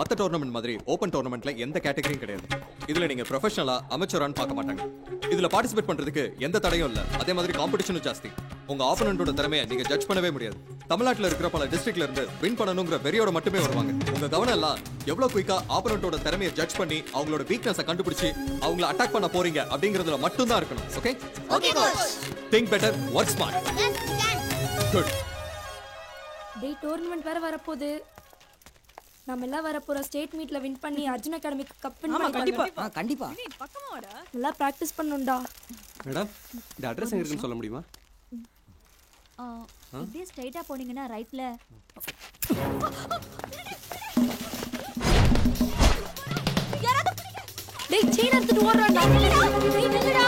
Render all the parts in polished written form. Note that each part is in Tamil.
மற்ற டோர்னமெண்ட் மாதிரி ஓப்பன் டோர்னமெண்ட்ல எந்த கேட்டகரியும் கிடையாது. இதுல நீங்க ப்ரொஃபஷனலா அமெச்சூரான்னு பார்க்க மாட்டாங்க. இதுல பார்ட்டிசிபேட் பண்றதுக்கு எந்த தடையும் இல்ல. அதே மாதிரி காம்படிஷனும் ஜாஸ்தி. உங்க ஆப்போனன்ட்டோட திறமையை நீங்க ஜட்ஜ் பண்ணவே முடியாது. தமிழ்நாட்டுல இருக்கிற பல டிஸ்ட்ரிக்ட்ல இருந்து வின் பண்ணணுங்கிற வெறியோட மட்டுமே வருவாங்க. உங்க கவனம் எல்லாம் எவ்வளவு குயிக்கா ஆப்போனன்ட்டோட திறமையை ஜட்ஜ் பண்ணி அவங்களோட வீக்னஸை கண்டுபிடிச்சு அவங்கள அட்டாக் பண்ண போறீங்க அப்படிங்கறதுல மட்டும் தான் இருக்கணும். Okay? Okay coach. Think better, work smart. Good. டேய் டோர்னமெண்ட் வேற வரப்போகுது. நாம எல்லாம் வரப்போற ஸ்டேட் மீட்ல வின் பண்ணி அர்ஜுன் அகாடமிக்கு கப் வின் பண்ணி கண்டிப்பா கண்டிப்பா நல்லா பிராக்டிஸ் பண்ணனும்டா. மேடம் இந்த அட்ரஸ் எங்க இருக்குன்னு சொல்ல முடியுமா? இப்படியே ஸ்ட்ரைட்டா போனீங்கன்னா ரைட்ல. டேய் செயின் எடுத்துட்டு ஓடுறான்டா. டேய் நில்லுடா.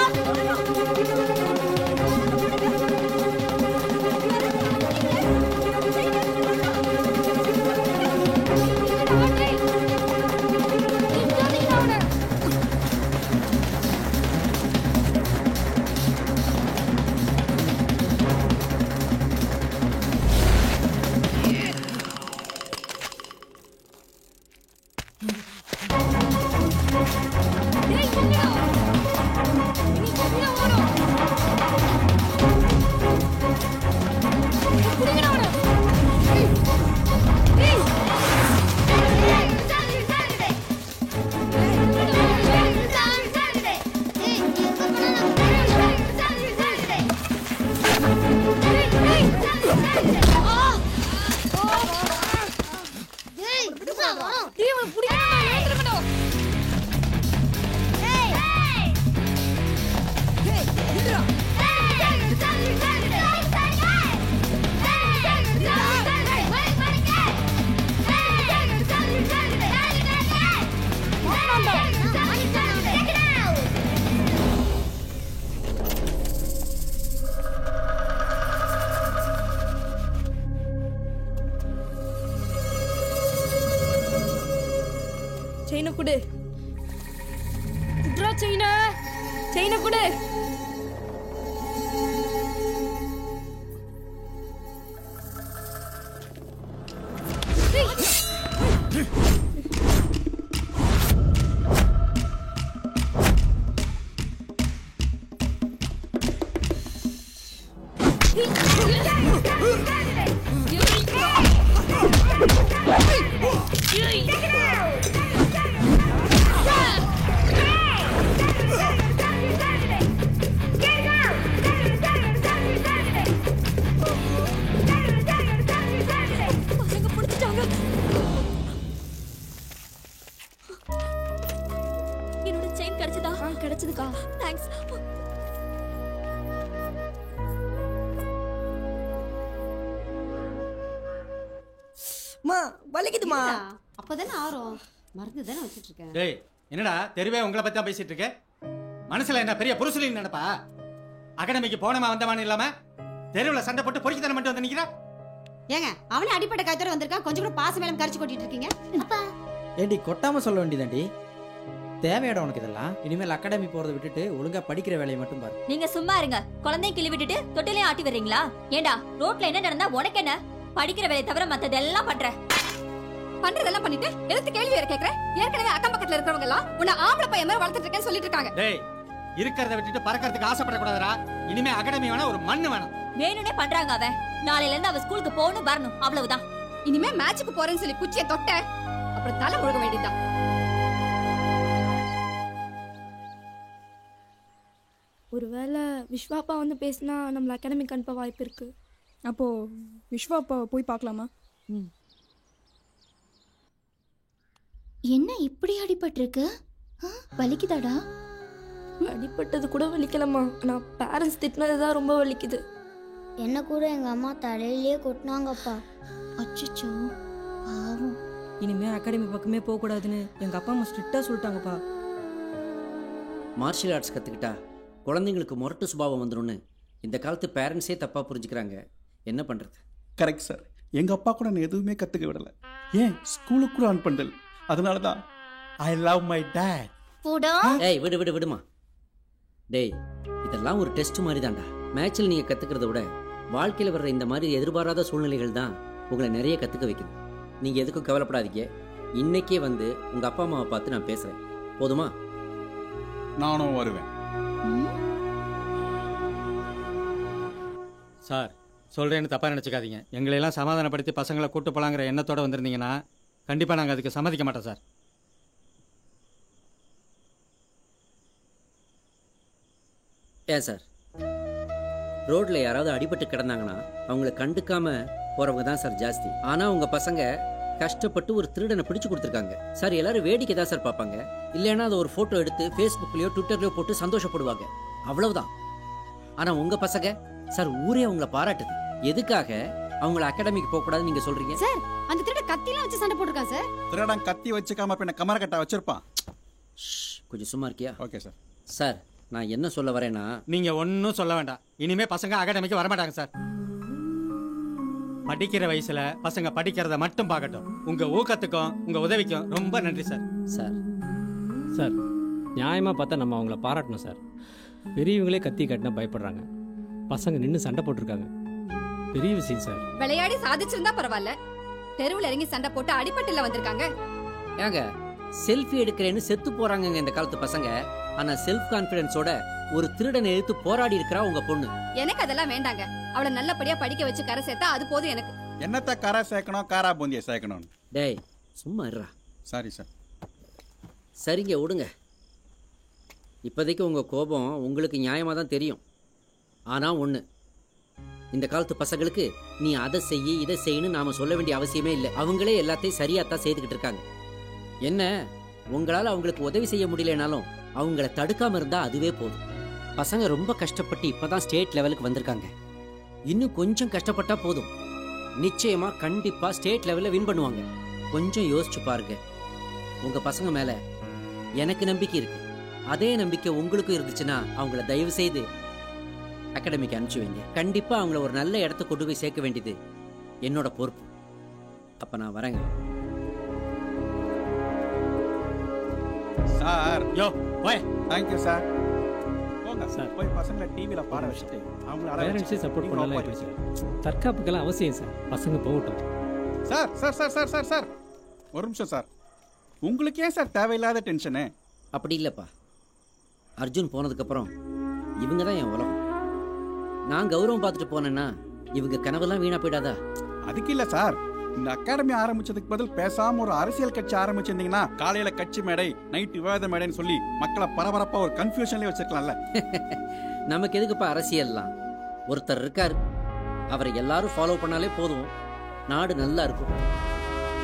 செயினை குடு. குட்ரா செயினை குடு. என்னோட செயின் கிடைச்சதா? கிடைச்சதுக்கா. தேங்க்ஸ். மா வலிக்குதுமா. அப்பதானே ஆறும் மருந்து தானே வச்சிட்டு இருக்கேன். டேய் என்னடா தெருவே உங்களை பத்தி தான் பேசிட்டு இருக்க? மனசுல என்ன பெரிய புருஷலின்னு நினைப்பா? அகாடமிக்கு போனமா வந்தமான்னு இல்லாம தெருவில் சண்டை போட்டு பொறுக்கித்தனம் மட்டும் வந்து நிக்கிறா. ஏங்க அவனே அடிப்பட்ட காய்ச்சல வந்திருக்கான், கொஞ்சம் கூட பாச மேலம் கரிச்சு கொட்டிட்டு இருக்கீங்க. அப்பா ஏண்டி கொட்டாம சொல்ல வேண்டியதாண்டி. தேவையாடா உனக்கு இதெல்லாம்? இனிமேல் அகாடமி போறதை விட்டுட்டு ஒழுங்கா படிக்கிற வேலையை மட்டும் பாரு. நீங்க சும்மா இருங்க. குழந்தைய கிள்ளி விட்டுட்டு தொட்டிலையும் ஆட்டி வர்றீங்களா? ஏண்டா ரோட்ல என்ன நடந்தா உனக்கு என்ன? படிக்கிற வேலையை தவிர மத்ததெல்லாம் பண்ற. பண்றதெல்லாம் பண்ணிட்டு எதுக்கு கேள்வி வேற கேக்குற? ஏற்கனவே அக்கம் பக்கத்துல இருக்கிறவங்க எல்லாம் உன்னை ஆம்பளை பையன் மாதிரி வளர்த்துட்டு இருக்கேன்னு சொல்லிட்டு இருக்காங்க. டேய் இருக்கிறத விட்டுட்டு பறக்கிறதுக்கு ஆசைப்படக்கூடாதுடா. இனிமே அகாடமி வேணா ஒரு மண்ணு வேணும். வேணும்னே பண்றாங்க. அவன் நாளையில இருந்து அவ ஸ்கூலுக்கு போகணும் வரணும், அவ்வளவுதான். இனிமே மேட்சுக்கு போறேன்னு சொல்லி குச்சியை தொட்ட அப்புறம் தலை முழுக வேண்டியதுதான். ஒருவேளை விஸ்வாப்பா வந்து பேசினா நம்மள அகாடமிக் அனுப்ப வாய்ப்பு இருக்கு. அப்போ விஸ்வாப்பா போய் பார்க்கலாமா? என்ன இப்படி அடிபட்டிருக்கு? வலிக்குதாடா? அடிப்பட்டது கூட வலிக்கலமா. நான் பேரண்ட்ஸ் திட்டினதுதான் ரொம்ப வலிக்குது. என்ன கூட எங்க அம்மா தலையிலேயே கொட்டினாங்கப்பா. அச்சச்சோ பாவம். இனிமே அகாடமி பக்கமே போக கூடாதுன்னு எங்க அப்பா அம்மா ஸ்ட்ரிக்டா சொல்லிட்டாங்கப்பா. மார்ஷியல் ஆர்ட்ஸ் கத்துக்கிட்டா குழந்தைங்களுக்கு முரட்டு சுபாவம் வந்துடும்னு இந்த காலத்து பேரண்ட்ஸே தப்பா புரிஞ்சுக்கிறாங்க. என்ன பண்றது? Correct sir. எங்க அப்பா கூட நான் எதுவுமே கத்துக்க விடல. ஏன் ஸ்கூலுக்கு கூட ஆன் பண்ணல. அதனாலதான் ஐ லவ் மை டாட். போடா. ஏய் விடு விடு விடுமா. டேய் இதெல்லாம் ஒரு டெஸ்ட் மாதிரி தான்டா. மேட்சில் நீங்க கத்துக்கிறத விட வாழ்க்கையில் வர்ற இந்த மாதிரி எதிர்பாராத சூழ்நிலைகள் தான் உங்களை நிறைய கத்துக்க வைக்குது. நீங்க எதுக்கும் கவலைப்படாதீங்க. இன்னைக்கே வந்து உங்க அப்பா அம்மாவை பார்த்து நான் பேசுறேன். போதுமா? நானும் வருவேன். சார் சொல்கிறேன்னு தப்பாக நினச்சிக்காதீங்க. எங்களையெல்லாம் சமாதானப்படுத்தி பசங்களை கூட்டு போலாங்கிற எண்ணத்தோடு வந்திருந்தீங்கன்னா கண்டிப்பாக நாங்கள் அதுக்கு சம்மதிக்க மாட்டோம் சார். ஏன் சார், ரோட்டில் யாராவது அடிபட்டு கிடந்தாங்கன்னா அவங்கள கண்டுக்காம போகிறவங்க தான் சார் ஜாஸ்தி. ஆனால் உங்கள் பசங்க கஷ்டப்பட்டு ஒரு திருடனை பிடிச்சு கொடுத்துருக்காங்க சார். எல்லாரும் வேடிக்கை தான் சார் பார்ப்பாங்க. இல்லைன்னா அதை ஒரு ஃபோட்டோ எடுத்து ஃபேஸ்புக்லேயோ ட்விட்டர்லையோ போட்டு சந்தோஷப்படுவாங்க, அவ்வளவுதான். ஆனால் உங்கள் பசங்க சார் ஊரே அவங்கள பாராட்டுது. எதுக்காக அவங்கள அகாடமிக்கு போகக்கூடாதுன்னு நீங்கள் சொல்கிறீங்க? சார் அந்த திருட கத்திலாம் வச்சு சண்டை போட்டிருக்கான் சார். திருடன் கத்தி வச்சுக்காம பின்ன கமரக்கட்டா வச்சிருப்பான். கொஞ்சம் சும்மா இருக்கியா? Okay sir. சார் நான் என்ன சொல்ல வரேன்னா, நீங்கள் ஒன்றும் சொல்ல வேண்டாம். இனிமே பசங்க அகாடமிக்கு வரமாட்டாங்க சார். படிக்கிற வயசுல பசங்க படிக்கிறத மட்டும் பார்க்கட்டும். உங்க ஊக்கத்துக்கும் உங்க உதவிக்கும் ரொம்ப நன்றி சார். சார் சார் நியாயமாக பார்த்தா நம்ம அவங்கள பாராட்டணும் சார். பெரியவங்களே கத்தி கட்டினா பயப்படுறாங்க, பசங்க நின்று சண்டை போட்டிருக்காங்க, பெரிய விஷயம் சார். விளையாடி சாதிச்சிருந்தா பரவாயில்ல, தெருவில் இறங்கி சண்டை போட்டு அடிபட்டுல வந்திருக்காங்க. ஏங்க செல்ஃபி எடுக்கிறேன்னு செத்து போறாங்க இந்த காலத்து பசங்க. ஆனா செல்ஃப் கான்பிடன்ஸோட ஒரு திருடனை எதிர்த்து போராடி இருக்கிறா உங்க பொண்ணு. எனக்கு அதெல்லாம் வேண்டாங்க. அவளை நல்லபடியா படிக்க வச்சு கரை சேர்த்தா அது போதும் எனக்கு. என்னத்த கரை சேர்க்கணும், காரா பூந்திய சேர்க்கணும். டேய் சும்மா இருடா. Sorry sir. சரிங்க விடுங்க. இப்போதைக்கு உங்க கோபம் உங்களுக்கு நியாயமாக தான் தெரியும். ஆனால் ஒன்று, இந்த காலத்து பசங்களுக்கு நீ அதை செய்ய இதை செய்யணும்னு நாம சொல்ல வேண்டிய அவசியமே இல்லை. அவங்களே எல்லாத்தையும் சரியாத்தான் செய்துக்கிட்டு இருக்காங்க. என்ன உங்களால் அவங்களுக்கு உதவி செய்ய முடியலனாலும் அவங்கள தடுக்காம இருந்தா அதுவே போதும். பசங்க ரொம்ப கஷ்டப்பட்டு இப்பதான் ஸ்டேட் லெவலுக்கு வந்திருக்காங்க. இன்னும் கொஞ்சம் கஷ்டப்பட்டா போதும், நிச்சயமா கண்டிப்பா ஸ்டேட் லெவல்ல வின் பண்ணுவாங்க. கொஞ்சம் யோசிச்சு பாருங்க. உங்க பசங்க மேல எனக்கு நம்பிக்கை இருக்கு. அதே நம்பிக்கை உங்களுக்கும் இருந்துச்சுன்னா அவங்கள தயவு செய்து அகாடமிக்கு அனுப்பிச்சு வைங்க. கண்டிப்பா அவங்கள ஒரு நல்ல இடத்த கொண்டு போய் சேர்க்க வேண்டியது என்னோட பொறுப்பு. அப்ப நான் வரேங்க. சார் யோ போய். Thank you sir. போங்க சார், போய் பசங்களை டிவியில் பாட வச்சுட்டு அவங்கள பேரண்ட்ஸே சப்போர்ட் பண்ணலாம் எப்படி சார்? தற்காப்புக்கெல்லாம் அவசியம் சார். பசங்க போகட்டும். Sir sir sir sir sir sir ஒரு நிமிஷம் சார். உங்களுக்கு ஏன் சார் தேவையில்லாத டென்ஷனு? அப்படி இல்லைப்பா, அர்ஜுன் போனதுக்கப்புறம் இவங்க தான் என் உலகம். நான் கௌரவம் பார்த்துட்டு போனேன்னா இவங்க கனவெல்லாம் வீணா போயிடாதா? அதுக்கு இல்லை சார், இந்த அகாடமி ஆரம்பிச்சதுக்கு பதில் பேசாம ஒரு அரசியல் கட்சி ஆரம்பிச்சிருந்தீங்கன்னா காலையில கட்சி மேடை, நைட்டு விவாத மேடைன்னு சொல்லி மக்களை பரபரப்பா ஒரு கன்ஃபியூஷன்லயே வச்சிருக்கலாம்ல. நமக்கு எதுக்குப்பா அரசியல்லாம்? ஒருத்தர் இருக்காரு, அவரை எல்லாரும் ஃபாலோ பண்ணாலே போதும், நாடு நல்லா இருக்கும்.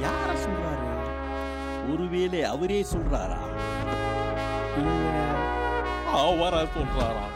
யார சொல்றாரு? ஒருவேளை அவரே சொல்றாரா? அவரை சொல்றாரா?